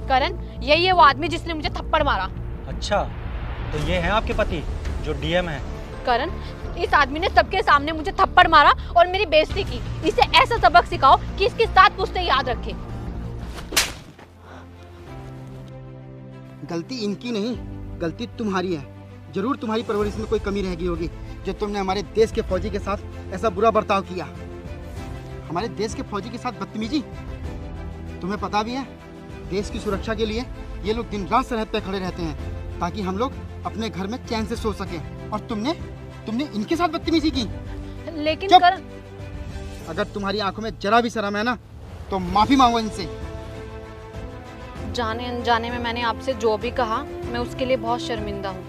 करण, यही है वो आदमी जिसने मुझे थप्पड़ मारा। अच्छा, तो ये हैं आपके पति जो डीएम है। करण, इस आदमी ने सबके सामने मुझे थप्पड़ मारा और मेरी बेइज्जती की। इसे ऐसा सबक सिखाओ कि इसकी 7 पुश्तें याद रखे। गलती इनकी नहीं, गलती तुम्हारी है। जरूर तुम्हारी परवरिश में कोई कमी रह गई होगी जो तुमने हमारे देश के फौजी के साथ ऐसा बुरा बर्ताव किया। हमारे देश के फौजी के साथ बदतमीजी। तुम्हें पता भी है, देश की सुरक्षा के लिए ये लोग दिन रात सरहद पे खड़े रहते हैं ताकि हम लोग अपने घर में चैन से सो सकें। और तुमने इनके साथ बदतमीजी की। लेकिन चुप! करण, अगर तुम्हारी आंखों में जरा भी शर्म है ना तो माफी मांगो इनसे। जाने अनजाने में मैंने आपसे जो भी कहा, मैं उसके लिए बहुत शर्मिंदा हूँ।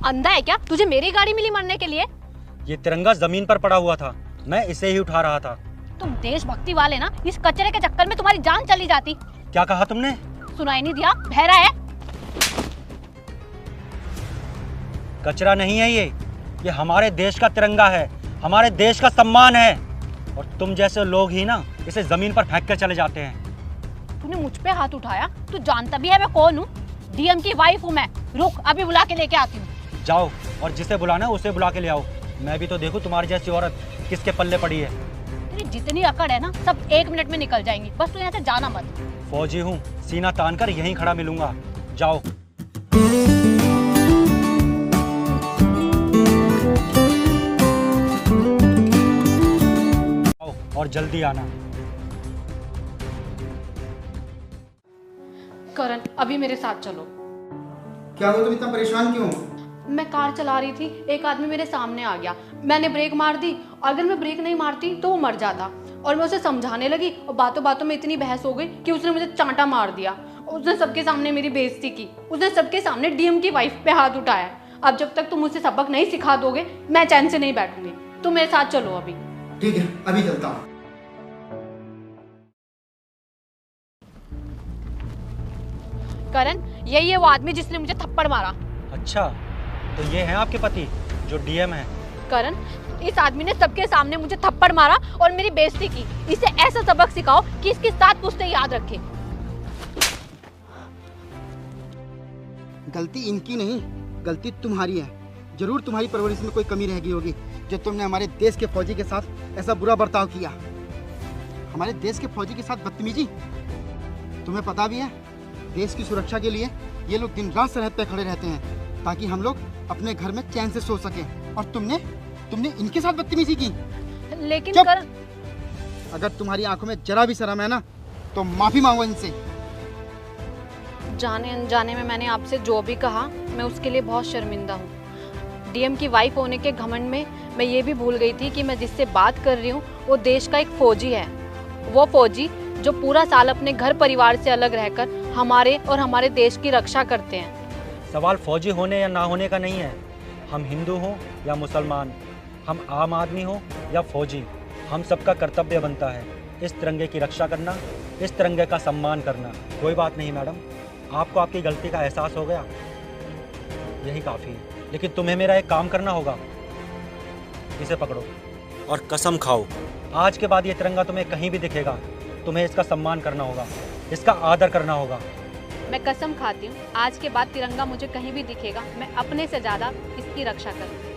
अंधा है क्या? तुझे मेरी गाड़ी मिली मरने के लिए? ये तिरंगा जमीन पर पड़ा हुआ था, मैं इसे ही उठा रहा था। तुम देशभक्ति वाले ना, इस कचरे के चक्कर में तुम्हारी जान चली जाती। क्या कहा तुमने? सुनाई नहीं दिया? बहरा है? कचरा नहीं है ये हमारे देश का तिरंगा है, हमारे देश का सम्मान है। और तुम जैसे लोग ही ना इसे जमीन पर फेंक कर चले जाते हैं। तूने मुझ पे हाथ उठाया? तू जानता भी है मैं कौन हूँ? डीएम की वाइफ हूँ मैं। रुक, अभी बुला के लेके आती हूँ। जाओ और जिसे बुलाना है उसे बुला के ले आओ। मैं भी तो देखूं तुम्हारी जैसी औरत किसके पल्ले पड़ी है। तेरी जितनी अकड़ है ना, सब 1 मिनट में निकल जाएंगी। बस तू यहाँ से जाना मत। फौजी हूँ, सीना तान कर यहीं खड़ा मिलूंगा। जाओ। आओ और जल्दी आना। करण, अभी मेरे साथ चलो। क्या हुआ, तुम इतना परेशान क्यों हो? मैं कार चला रही थी, एक आदमी मेरे सामने आ गया। मैंने ब्रेक मार दी, और अगर मैं ब्रेक नहीं मारती तो वो मर जाता। और मैं उसे समझाने लगी और बातों बातों में इतनी बहस हो गई कि उसने मुझे चांटा मार दिया। उसने सबके सामने मेरी बेइज्जती की। उसने सबके सामने डीएम की वाइफ पे हाथ उठाया। अब जब तक तुम मुझे सबक नहीं सिखा दोगे, मैं चैन से नहीं बैठूंगी। तुम मेरे साथ चलो अभी। ठीक है, अभी चलता हूँ। करण, यही है वो आदमी जिसने मुझे थप्पड़ मारा। अच्छा, तो ये हैं आपके पति जो डीएम है। करण, इस आदमी ने सबके सामने मुझे थप्पड़ मारा और मेरी बेइज्जती की। इसे ऐसा सबक सिखाओ कि इसकी 7 पुश्तें याद रखे। गलती इनकी नहीं, गलती तुम्हारी है। जरूर तुम्हारी परवरिश में कोई कमी रह गई होगी जो तुमने हमारे देश के फौजी के साथ ऐसा बुरा बर्ताव किया। हमारे देश के फौजी के साथ बदतमीजी। तुम्हें पता भी है, देश की सुरक्षा के लिए ये लोग दिन रात सरहद पे खड़े रहते हैं ताकि हम लोग अपने घर में चैन से सो सकें। और तुमने इनके साथ बदतमीजी की। लेकिन चुप! करण, अगर तुम्हारी आंखों में जरा भी शर्म है ना तो माफी मांगो इनसे। जाने अनजाने में मैंने आपसे जो भी कहा, मैं उसके लिए बहुत शर्मिंदा हूँ। डीएम की वाइफ होने के घमंड में मैं ये भी भूल गई थी कि मैं जिससे बात कर रही हूँ वो देश का एक फौजी है। वो फौजी जो पूरा साल अपने घर परिवार से अलग रहकर हमारे और हमारे देश की रक्षा करते हैं। सवाल फौजी होने या ना होने का नहीं है। हम हिंदू हों या मुसलमान, हम आम आदमी हो या फौजी, हम सबका कर्तव्य बनता है इस तिरंगे की रक्षा करना, इस तिरंगे का सम्मान करना। कोई बात नहीं मैडम, आपको आपकी गलती का एहसास हो गया, यही काफ़ी है। लेकिन तुम्हें मेरा एक काम करना होगा। इसे पकड़ो और कसम खाओ, आज के बाद ये तिरंगा तुम्हें कहीं भी दिखेगा, तुम्हें इसका सम्मान करना होगा, इसका आदर करना होगा। मैं कसम खाती हूँ, आज के बाद तिरंगा मुझे कहीं भी दिखेगा, मैं अपने से ज़्यादा इसकी रक्षा करूँगी।